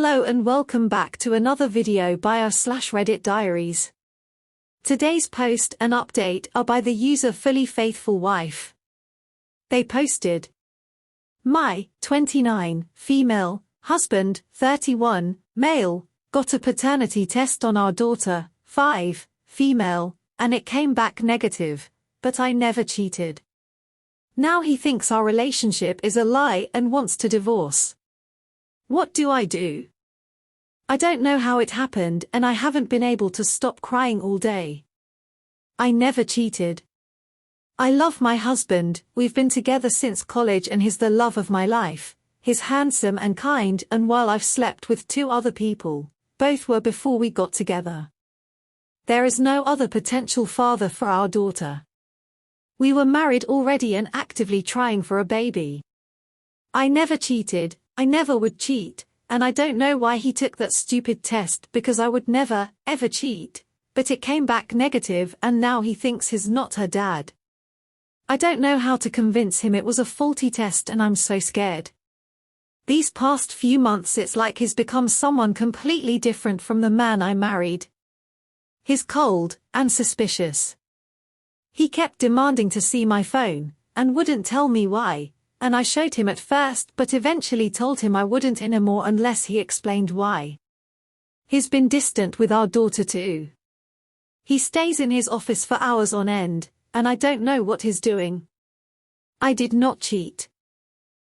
Hello and welcome back to another video by our/Reddit diaries. Today's post and update are by the user fullyfaithfulwife. They posted, My, 29, female, husband, 31, male, got a paternity test on our daughter, 5, female, and it came back negative, but I never cheated. Now he thinks our relationship is a lie and wants to divorce. What do I do? I don't know how it happened and I haven't been able to stop crying all day. I never cheated. I love my husband, we've been together since college and he's the love of my life. He's handsome and kind, and while I've slept with 2 other people, both were before we got together. There is no other potential father for our daughter. We were married already and actively trying for a baby. I never cheated, I never would cheat, and I don't know why he took that stupid test because I would never, ever cheat, but it came back negative and now he thinks he's not her dad. I don't know how to convince him it was a faulty test and I'm so scared. These past few months it's like he's become someone completely different from the man I married. He's cold and suspicious. He kept demanding to see my phone, and wouldn't tell me why, and I showed him at first but eventually told him I wouldn't anymore unless he explained why. He's been distant with our daughter too. He stays in his office for hours on end, and I don't know what he's doing. I did not cheat.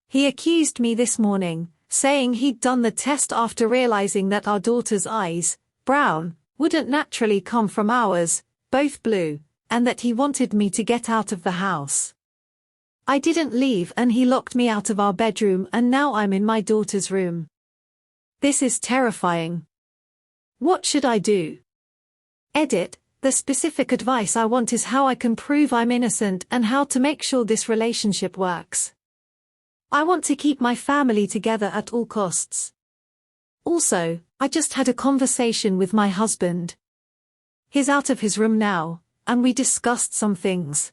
He accused me this morning, saying he'd done the test after realizing that our daughter's eyes, brown, wouldn't naturally come from ours, both blue, and that he wanted me to get out of the house. I didn't leave and he locked me out of our bedroom and now I'm in my daughter's room. This is terrifying. What should I do? Edit, the specific advice I want is how I can prove I'm innocent and how to make sure this relationship works. I want to keep my family together at all costs. Also, I just had a conversation with my husband. He's out of his room now, and we discussed some things.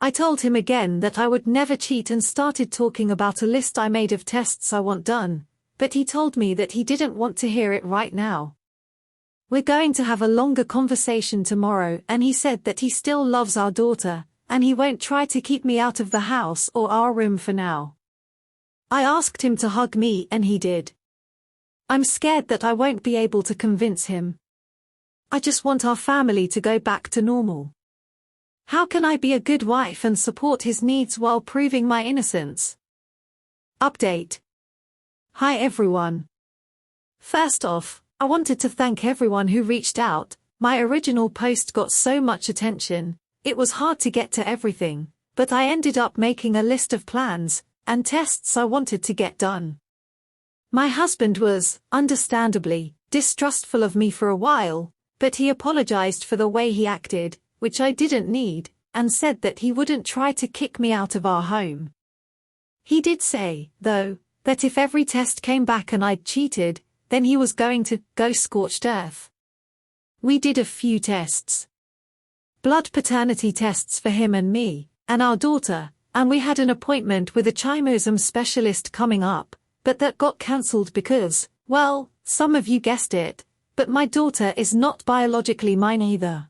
I told him again that I would never cheat and started talking about a list I made of tests I want done, but he told me that he didn't want to hear it right now. We're going to have a longer conversation tomorrow and he said that he still loves our daughter, and he won't try to keep me out of the house or our room for now. I asked him to hug me and he did. I'm scared that I won't be able to convince him. I just want our family to go back to normal. How can I be a good wife and support his needs while proving my innocence? Update. Hi everyone. First off, I wanted to thank everyone who reached out. My original post got so much attention, it was hard to get to everything, but I ended up making a list of plans and tests I wanted to get done. My husband was, understandably, distrustful of me for a while, but he apologized for the way he acted, which I didn't need, and said that he wouldn't try to kick me out of our home. He did say, though, that if every test came back and I'd cheated, then he was going to go scorched earth. We did a few tests. Blood paternity tests for him and me, and our daughter, and we had an appointment with a chimerism specialist coming up, but that got cancelled because, well, some of you guessed it, but my daughter is not biologically mine either.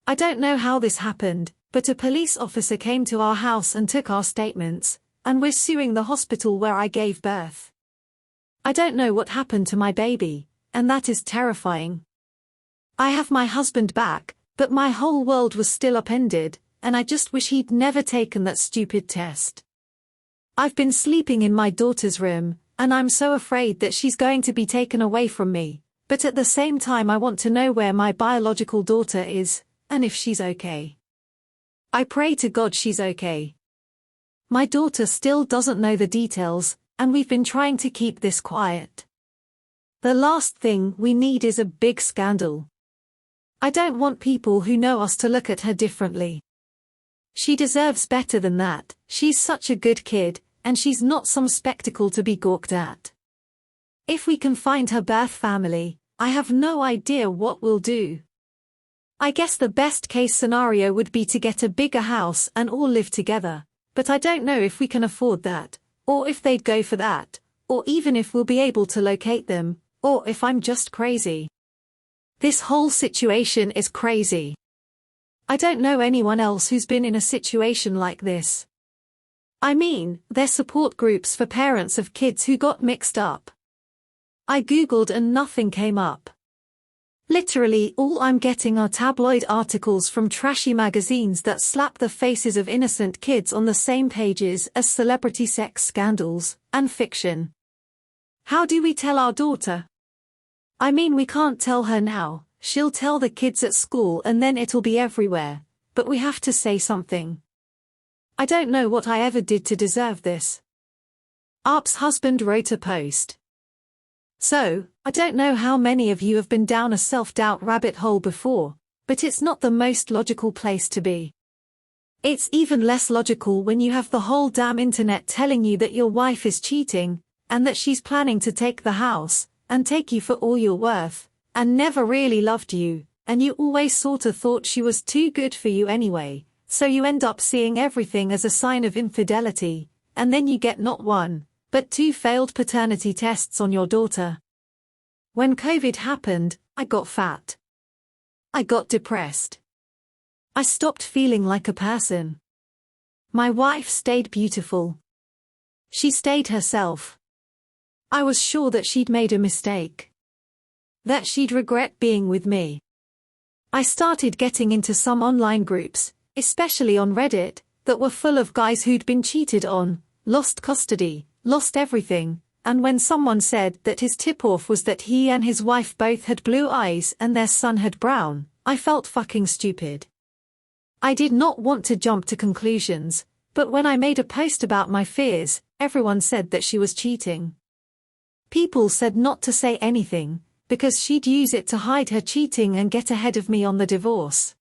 I don't know how this happened, but a police officer came to our house and took our statements, and we're suing the hospital where I gave birth. I don't know what happened to my baby, and that is terrifying. I have my husband back, but my whole world was still upended, and I just wish he'd never taken that stupid test. I've been sleeping in my daughter's room, and I'm so afraid that she's going to be taken away from me, but at the same time I want to know where my biological daughter is, and if she's okay. I pray to God she's okay. My daughter still doesn't know the details, and we've been trying to keep this quiet. The last thing we need is a big scandal. I don't want people who know us to look at her differently. She deserves better than that. She's such a good kid, and she's not some spectacle to be gawked at. If we can find her birth family, I have no idea what we'll do. I guess the best case scenario would be to get a bigger house and all live together, but I don't know if we can afford that, or if they'd go for that, or even if we'll be able to locate them, or if I'm just crazy. This whole situation is crazy. I don't know anyone else who's been in a situation like this. I mean, there's support groups for parents of kids who got mixed up. I googled and nothing came up. Literally all I'm getting are tabloid articles from trashy magazines that slap the faces of innocent kids on the same pages as celebrity sex scandals, and fiction. How do we tell our daughter? I mean, we can't tell her now, she'll tell the kids at school and then it'll be everywhere, but we have to say something. I don't know what I ever did to deserve this. Arp's husband wrote a post. So, I don't know how many of you have been down a self-doubt rabbit hole before, but it's not the most logical place to be. It's even less logical when you have the whole damn internet telling you that your wife is cheating, and that she's planning to take the house, and take you for all you're worth, and never really loved you, and you always sorta thought she was too good for you anyway, so you end up seeing everything as a sign of infidelity, and then you get not one, but 2 failed paternity tests on your daughter. When COVID happened, I got fat. I got depressed. I stopped feeling like a person. My wife stayed beautiful. She stayed herself. I was sure that she'd made a mistake. That she'd regret being with me. I started getting into some online groups, especially on Reddit, that were full of guys who'd been cheated on, lost custody, lost everything, and when someone said that his tip-off was that he and his wife both had blue eyes and their son had brown, I felt fucking stupid. I did not want to jump to conclusions, but when I made a post about my fears, everyone said that she was cheating. People said not to say anything, because she'd use it to hide her cheating and get ahead of me on the divorce.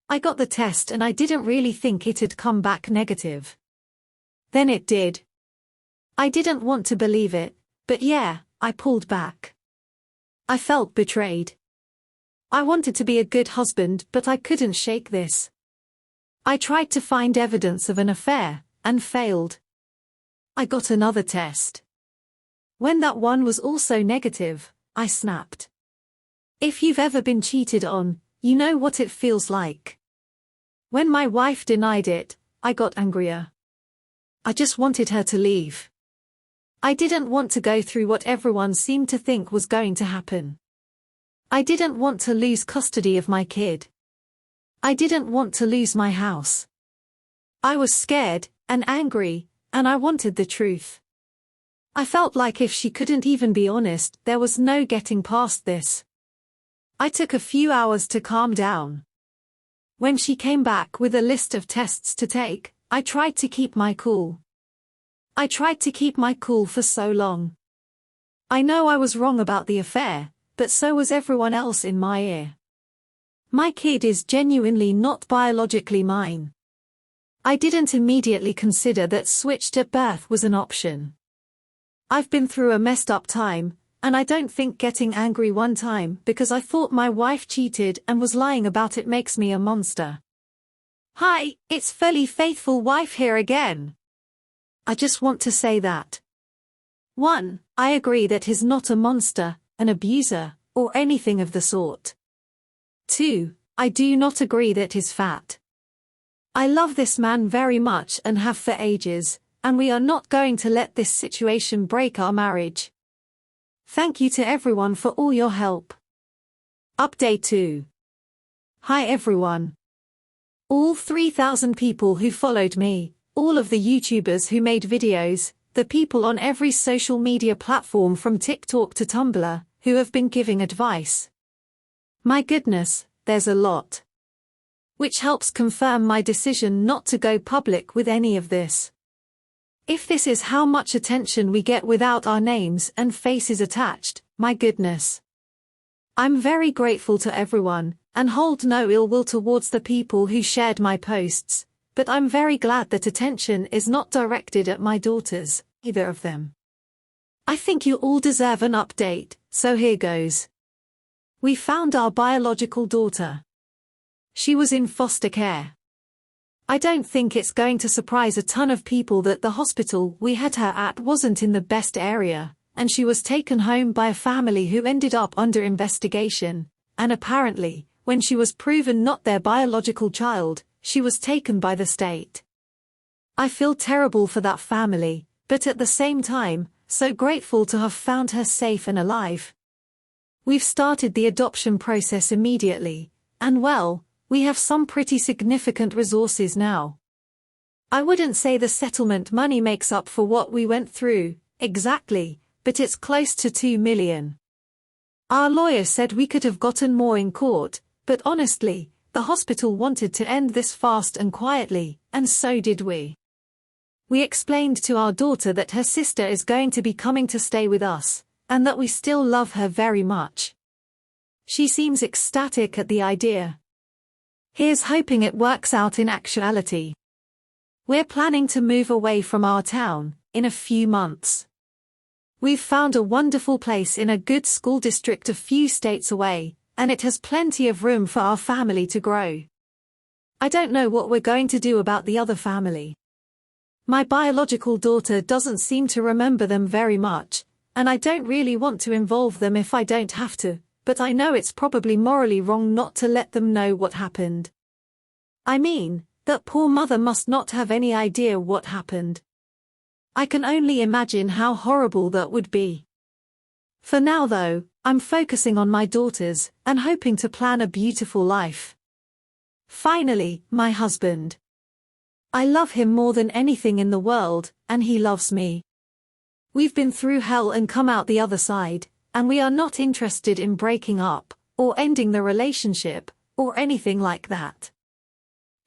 I got the test and I didn't really think it'd come back negative. Then it did. I didn't want to believe it, but yeah, I pulled back. I felt betrayed. I wanted to be a good husband, but I couldn't shake this. I tried to find evidence of an affair, and failed. I got another test. When that one was also negative, I snapped. If you've ever been cheated on, you know what it feels like. When my wife denied it, I got angrier. I just wanted her to leave. I didn't want to go through what everyone seemed to think was going to happen. I didn't want to lose custody of my kid. I didn't want to lose my house. I was scared and angry, and I wanted the truth. I felt like if she couldn't even be honest, there was no getting past this. I took a few hours to calm down. When she came back with a list of tests to take, I tried to keep my cool. I tried to keep my cool for so long. I know I was wrong about the affair, but so was everyone else in my ear. My kid is genuinely not biologically mine. I didn't immediately consider that switched at birth was an option. I've been through a messed up time, and I don't think getting angry one time because I thought my wife cheated and was lying about it makes me a monster. Hi, it's Fully Faithful Wife here again. I just want to say that 1. I agree that he's not a monster, an abuser, or anything of the sort. 2. I do not agree that he's fat. I love this man very much and have for ages, and we are not going to let this situation break our marriage. Thank you to everyone for all your help. Update 2. Hi everyone. All 3,000 people who followed me, all of the YouTubers who made videos, the people on every social media platform from TikTok to Tumblr, who have been giving advice. My goodness, there's a lot. Which helps confirm my decision not to go public with any of this. If this is how much attention we get without our names and faces attached, my goodness. I'm very grateful to everyone, and hold no ill will towards the people who shared my posts, but I'm very glad that attention is not directed at my daughters, either of them. I think you all deserve an update, so here goes. We found our biological daughter. She was in foster care. I don't think it's going to surprise a ton of people that the hospital we had her at wasn't in the best area, and she was taken home by a family who ended up under investigation, and apparently, when she was proven not their biological child, she was taken by the state. I feel terrible for that family, but at the same time, so grateful to have found her safe and alive. We've started the adoption process immediately, and well, we have some pretty significant resources now. I wouldn't say the settlement money makes up for what we went through, exactly, but it's close to $2 million. Our lawyer said we could have gotten more in court, but honestly, the hospital wanted to end this fast and quietly, and so did we. We explained to our daughter that her sister is going to be coming to stay with us, and that we still love her very much. She seems ecstatic at the idea. Here's hoping it works out in actuality. We're planning to move away from our town in a few months. We've found a wonderful place in a good school district a few states away, and it has plenty of room for our family to grow. I don't know what we're going to do about the other family. My biological daughter doesn't seem to remember them very much, and I don't really want to involve them if I don't have to, but I know it's probably morally wrong not to let them know what happened. I mean, that poor mother must not have any idea what happened. I can only imagine how horrible that would be. For now though, I'm focusing on my daughters, and hoping to plan a beautiful life. Finally, my husband. I love him more than anything in the world, and he loves me. We've been through hell and come out the other side, and we are not interested in breaking up, or ending the relationship, or anything like that.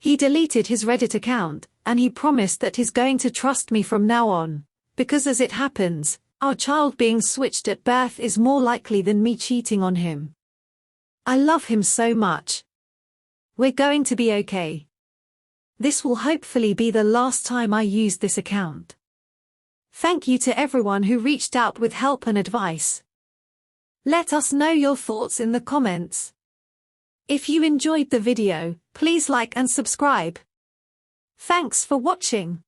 He deleted his Reddit account, and he promised that he's going to trust me from now on, because as it happens, our child being switched at birth is more likely than me cheating on him. I love him so much. We're going to be okay. This will hopefully be the last time I use this account. Thank you to everyone who reached out with help and advice. Let us know your thoughts in the comments. If you enjoyed the video, please like and subscribe. Thanks for watching.